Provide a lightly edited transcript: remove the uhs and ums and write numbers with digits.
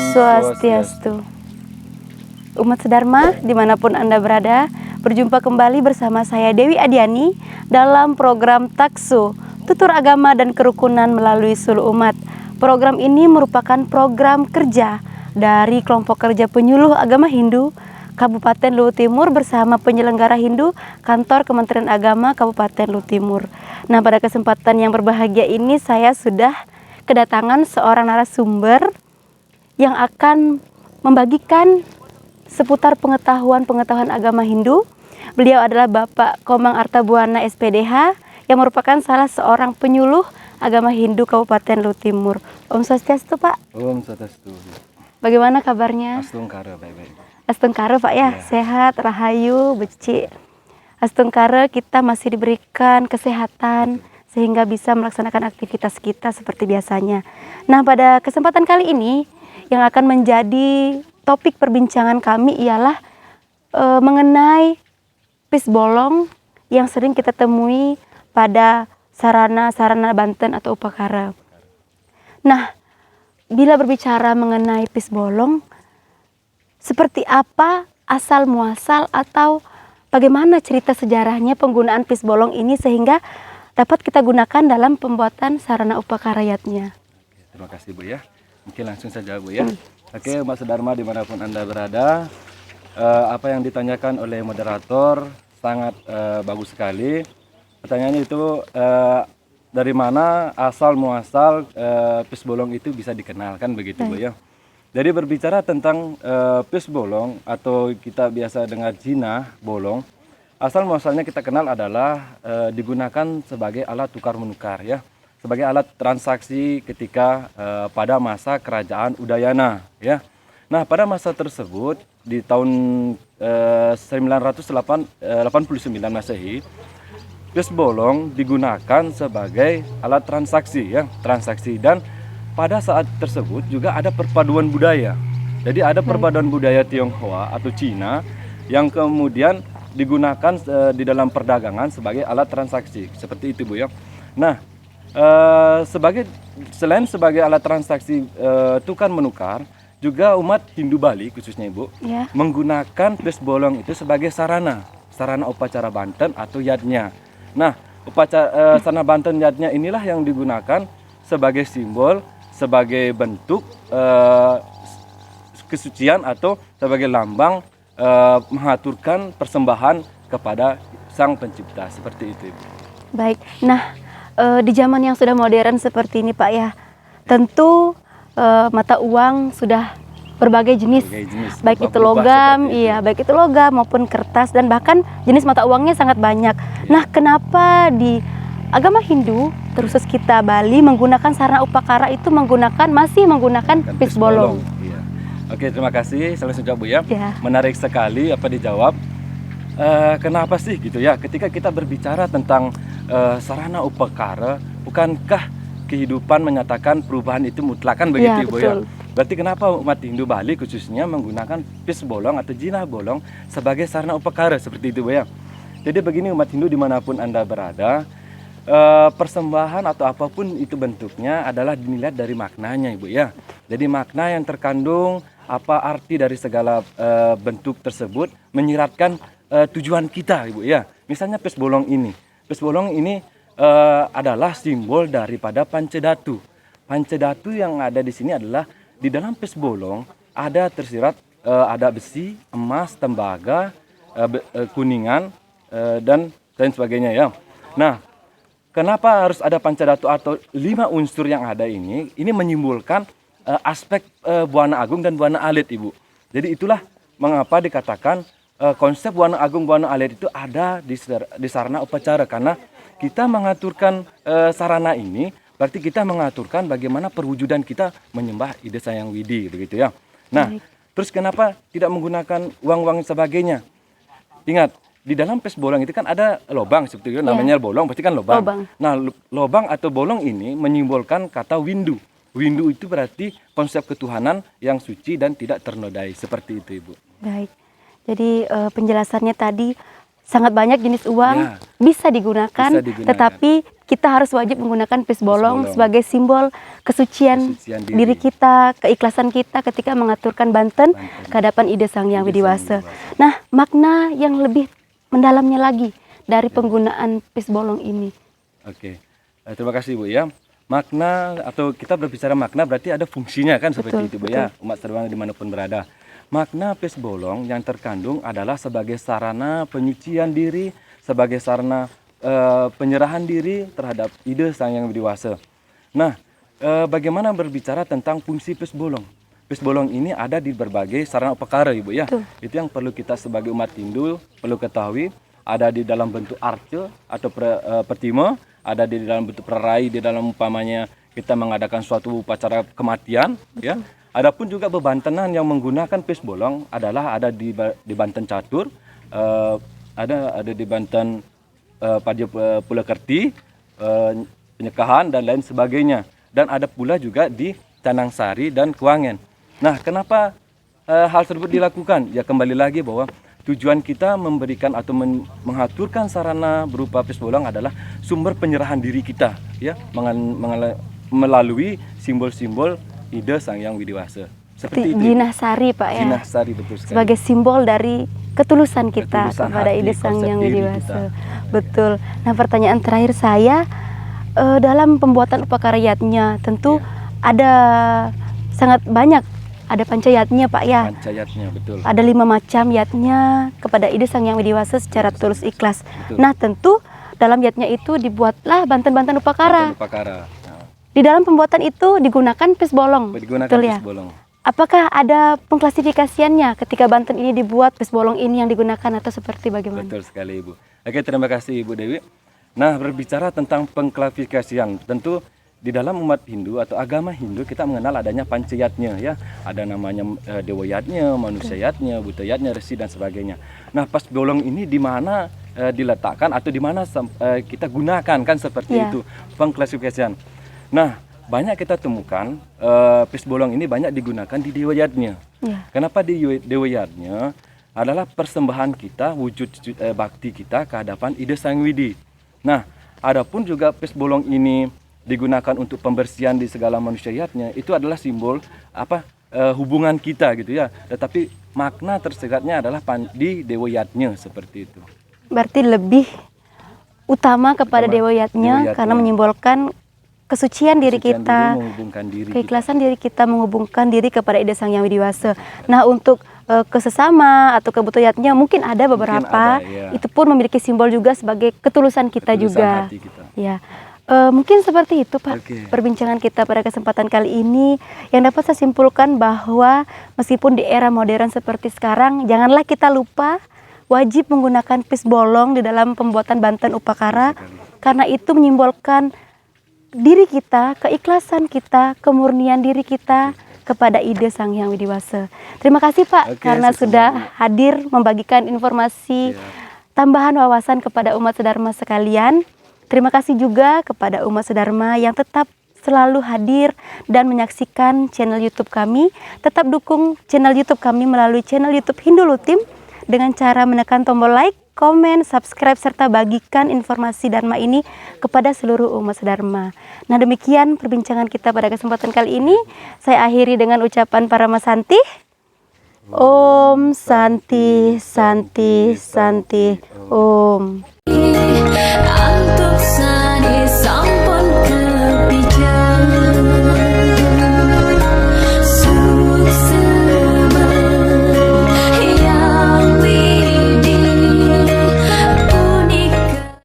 Swastiastu. Umat Sedharma, dimanapun Anda berada, berjumpa kembali bersama saya Dewi Adiani dalam program Taksu, Tutur Agama dan Kerukunan melalui Suluh Umat. Program ini merupakan program kerja dari kelompok kerja penyuluh agama Hindu Kabupaten Luhut Timur bersama penyelenggara Hindu Kantor Kementerian Agama Kabupaten Luhut Timur. Nah, pada kesempatan yang berbahagia ini saya sudah kedatangan seorang narasumber yang akan membagikan seputar pengetahuan agama Hindu. Beliau adalah Bapak Komang Artabuana SPDH yang merupakan salah seorang penyuluh agama Hindu Kabupaten Luhut Timur. Om Swastiastu, Pak. Om Swastiastu. Bagaimana kabarnya? Astungkara, baik-baik. Astungkara, Pak ya, sehat, rahayu, beci. Astungkara, kita masih diberikan kesehatan sehingga bisa melaksanakan aktivitas kita seperti biasanya. Nah, pada kesempatan kali ini yang akan menjadi topik perbincangan kami ialah mengenai pis bolong yang sering kita temui pada sarana-sarana Banten atau upakara. Nah, bila berbicara mengenai pis bolong, seperti apa asal muasal atau bagaimana cerita sejarahnya penggunaan pis bolong ini sehingga dapat kita gunakan dalam pembuatan sarana upakaryatnya. Terima kasih Bu ya. Mungkin langsung saja Bu ya. Oke, Mas Dharma dimanapun Anda berada, apa yang ditanyakan oleh moderator sangat bagus sekali. Pertanyaannya itu dari mana asal muasal pis bolong itu bisa dikenalkan begitu Bu ya. Jadi berbicara tentang pis bolong atau kita biasa dengar jinah bolong, asal muasalnya kita kenal adalah digunakan sebagai alat tukar menukar ya, sebagai alat transaksi ketika pada masa kerajaan Udayana ya. Nah, pada masa tersebut di tahun 989 Masehi, pis bolong digunakan sebagai alat transaksi ya, transaksi, dan pada saat tersebut juga ada perpaduan budaya. Jadi ada perpaduan budaya Tionghoa atau Cina yang kemudian digunakan di dalam perdagangan sebagai alat transaksi. Seperti itu Bu ya. Nah, selain sebagai alat transaksi tukar menukar, juga umat Hindu Bali khususnya Ibu menggunakan pis bolong itu sebagai sarana upacara Banten atau yadnya. Nah, sarana Banten yadnya inilah yang digunakan sebagai simbol, sebagai bentuk kesucian atau sebagai lambang mengaturkan persembahan kepada Sang Pencipta, seperti itu Ibu. Baik, nah di zaman yang sudah modern seperti ini Pak ya, tentu mata uang sudah berbagai jenis, baik itu logam, baik itu logam maupun kertas, dan bahkan jenis mata uangnya sangat banyak. Nah, kenapa di agama Hindu, terkhusus kita Bali, menggunakan sarana upakara itu masih menggunakan pis bolong? Iya. Oke, terima kasih. Saya langsung jawab Bu ya. Menarik sekali apa dijawab. Kenapa sih gitu ya? Ketika kita berbicara tentang sarana upakara, bukankah kehidupan menyatakan perubahan itu mutlak, kan begitu Bu ya? Berarti kenapa umat Hindu Bali khususnya menggunakan pis bolong atau jinah bolong sebagai sarana upakara seperti itu Bu ya? Jadi begini umat Hindu dimanapun Anda berada, persembahan atau apapun itu bentuknya adalah dinilai dari maknanya Ibu ya. Jadi makna yang terkandung, apa arti dari segala bentuk tersebut menyiratkan tujuan kita Ibu ya. Misalnya pis bolong ini. Pis bolong ini adalah simbol daripada Pancadhatu. Pancadhatu yang ada di sini adalah di dalam pis bolong ada tersirat ada besi, emas, tembaga, kuningan dan lain sebagainya ya. Nah, kenapa harus ada Pancadhatu atau 5 unsur yang ada ini? Ini menyimbolkan aspek Buana Agung dan Buana Alit Ibu. Jadi itulah mengapa dikatakan konsep Buana Agung, Buana Alit itu ada di sarana upacara, karena kita mengaturkan sarana ini berarti kita mengaturkan bagaimana perwujudan kita menyembah Ida Sang Widi begitu ya. Nah, terus kenapa tidak menggunakan uang-uang sebagainya? Ingat, di dalam pis bolong itu kan ada lobang seperti itu, namanya bolong berarti kan lobang. Nah, lobang atau bolong ini menyimbolkan kata windu. Windu itu berarti konsep ketuhanan yang suci dan tidak ternodai, seperti itu Ibu. Baik. Jadi penjelasannya tadi sangat banyak jenis uang bisa digunakan, tetapi kita harus wajib menggunakan pisbolong sebagai simbol kesucian diri kita, keikhlasan kita ketika mengaturkan banten ke hadapan Ide Sang Hyang Widiwasa. Nah, makna yang lebih mendalamnya lagi dari penggunaan pisbolong ini. Oke, terima kasih Bu ya. Makna atau kita berbicara makna berarti ada fungsinya kan seperti itu Bu ya, umat sederma dimanapun berada. Makna pisbolong yang terkandung adalah sebagai sarana penyucian diri, sebagai sarana penyerahan diri terhadap Ide Sang Hyang Widiwasa. Nah, bagaimana berbicara tentang fungsi pisbolong? Pisbolong ini ada di berbagai sarana upakara Ibu ya. Itu yang perlu kita sebagai umat Hindu perlu ketahui. Ada di dalam bentuk arca atau pertima, ada di dalam bentuk perai, di dalam umpamanya kita mengadakan suatu upacara kematian ya. Adapun juga bebantenan yang menggunakan pisbolong adalah ada di Banten Catur, ada di Banten Padya Pulakerti, Penyekahan dan lain sebagainya. Dan ada pula juga di Canang Sari dan Kuangen. Nah, kenapa hal tersebut dilakukan? Ya kembali lagi bahwa tujuan kita memberikan atau mengaturkan sarana berupa pisbolong adalah sumber penyerahan diri kita, ya, melalui simbol-simbol Ide Sang Hyang Widiwasa. Seperti itu. Jinah Sari Pak ya. Jinah Sari betul sekali. Sebagai simbol dari ketulusan kita kepada Ide Sang Hyang Widiwasa. Betul. Nah, pertanyaan terakhir saya, dalam pembuatan upakaryatnya tentu ada sangat banyak. Ada pancayatnya Pak ya. Pancayatnya betul. Ada 5 macam yatnya kepada Ide Sang Hyang Widiwasa secara tulus ikhlas. Betul. Nah tentu dalam yatnya itu dibuatlah banten-banten upakara. Nah. Di dalam pembuatan itu digunakan pisbolong. Digunakan betul ya? Pisbolong. Apakah ada pengklasifikasiannya ketika banten ini dibuat, pisbolong ini yang digunakan atau seperti bagaimana? Betul sekali Ibu. Oke, terima kasih Ibu Dewi. Nah, berbicara tentang pengklasifikasian, tentu di dalam umat Hindu atau agama Hindu kita mengenal adanya pancayatnya ya. Ada namanya dewa yatnya, manusia yatnya, buta yatnya, resi dan sebagainya. Nah, pisbolong ini di mana diletakkan atau di mana kita gunakan kan seperti itu pengklasifikasian. Nah, banyak kita temukan pisbolong ini banyak digunakan di dewa yatnya. Kenapa di dewa yatnya? Adalah persembahan kita, wujud bakti kita ke hadapan Ide Sang Widi. Nah, adapun juga pisbolong ini digunakan untuk pembersihan di segala manusiatnya, itu adalah simbol hubungan kita gitu ya. Tetapi makna tersiratnya adalah di dewa yatnya seperti itu. Berarti lebih utama kepada dewa yatnya karena menyimbolkan kesucian diri kita, keikhlasan diri kita, menghubungkan diri kepada Ide Sang Hyang Widiwasa. Nah, untuk kesesama atau kebutayatnya mungkin ada beberapa, itu pun memiliki simbol juga sebagai ketulusan kita juga. Hati kita. Ya. Mungkin seperti itu Pak, perbincangan kita pada kesempatan kali ini, yang dapat saya simpulkan bahwa meskipun di era modern seperti sekarang, janganlah kita lupa wajib menggunakan pisbolong di dalam pembuatan banten upakara, karena itu menyimbolkan diri kita, keikhlasan kita, kemurnian diri kita kepada Ide Sang Hyang Widiwasa. Terima kasih Pak karena sudah hadir membagikan informasi tambahan wawasan kepada umat sedharma sekalian. Terima kasih juga kepada umat sedharma yang tetap selalu hadir dan menyaksikan channel YouTube kami. Tetap dukung channel YouTube kami melalui channel YouTube Hindu Lutim dengan cara menekan tombol like, komen, subscribe, serta bagikan informasi Dharma ini kepada seluruh umat sedharma. Nah, demikian perbincangan kita pada kesempatan kali ini. Saya akhiri dengan ucapan Paramasanti. Om Santi Santi Santi Om.